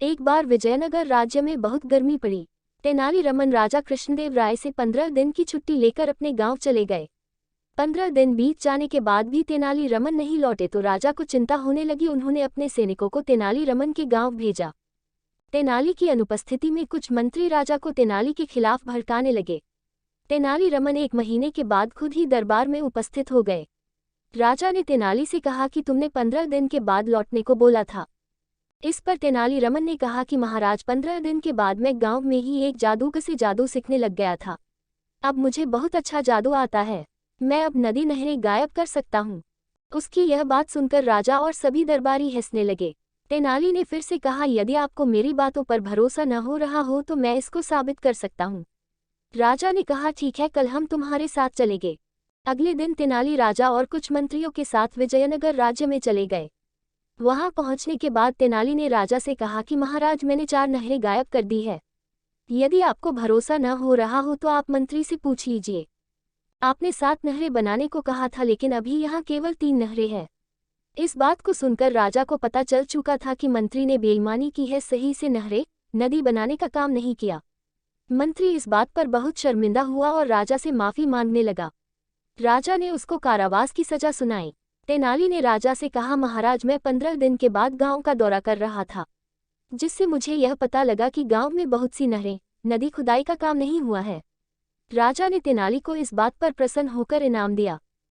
एक बार विजयनगर राज्य में बहुत गर्मी पड़ी। तेनाली रमन राजा कृष्णदेव राय से 15 दिन की छुट्टी लेकर अपने गांव चले गए। 15 दिन बीत जाने के बाद भी तेनाली रमन नहीं लौटे तो राजा को चिंता होने लगी। उन्होंने अपने सैनिकों को तेनाली रमन के गांव भेजा। तेनाली की अनुपस्थिति में कुछ मंत्री राजा को तेनाली के खिलाफ भड़काने लगे। तेनाली रमन 1 महीने के बाद खुद ही दरबार में उपस्थित हो गए। राजा ने तेनाली से कहा कि तुमने 15 दिन के बाद लौटने को बोला था। इस पर तेनाली रमन ने कहा कि महाराज 15 दिन के बाद मैं गांव में ही एक जादूगर से जादू सीखने लग गया था। अब मुझे बहुत अच्छा जादू आता है। मैं अब नदी नहरें गायब कर सकता हूँ। उसकी यह बात सुनकर राजा और सभी दरबारी हंसने लगे। तेनाली ने फिर से कहा, यदि आपको मेरी बातों पर भरोसा न हो रहा हो तो मैं इसको साबित कर सकता हूँ। राजा ने कहा, ठीक है, कल हम तुम्हारे साथ चलेंगे। अगले दिन तेनाली राजा और कुछ मंत्रियों के साथ विजयनगर राज्य में चले गए। वहां पहुंचने के बाद तेनाली ने राजा से कहा कि महाराज, मैंने 4 नहरें गायब कर दी है। यदि आपको भरोसा न हो रहा हो तो आप मंत्री से पूछ लीजिए। आपने 7 नहरें बनाने को कहा था, लेकिन अभी यहाँ केवल 3 नहरें हैं। इस बात को सुनकर राजा को पता चल चुका था कि मंत्री ने बेईमानी की है, सही से नहरें, नदी बनाने का काम नहीं किया। मंत्री इस बात पर बहुत शर्मिंदा हुआ और राजा से माफी मांगने लगा। राजा ने उसको कारावास की सजा सुनाई। तेनाली ने राजा से कहा, महाराज, मैं 15 दिन के बाद गांव का दौरा कर रहा था, जिससे मुझे यह पता लगा कि गांव में बहुत सी नहरें, नदी खुदाई का काम नहीं हुआ है। राजा ने तेनाली को इस बात पर प्रसन्न होकर इनाम दिया।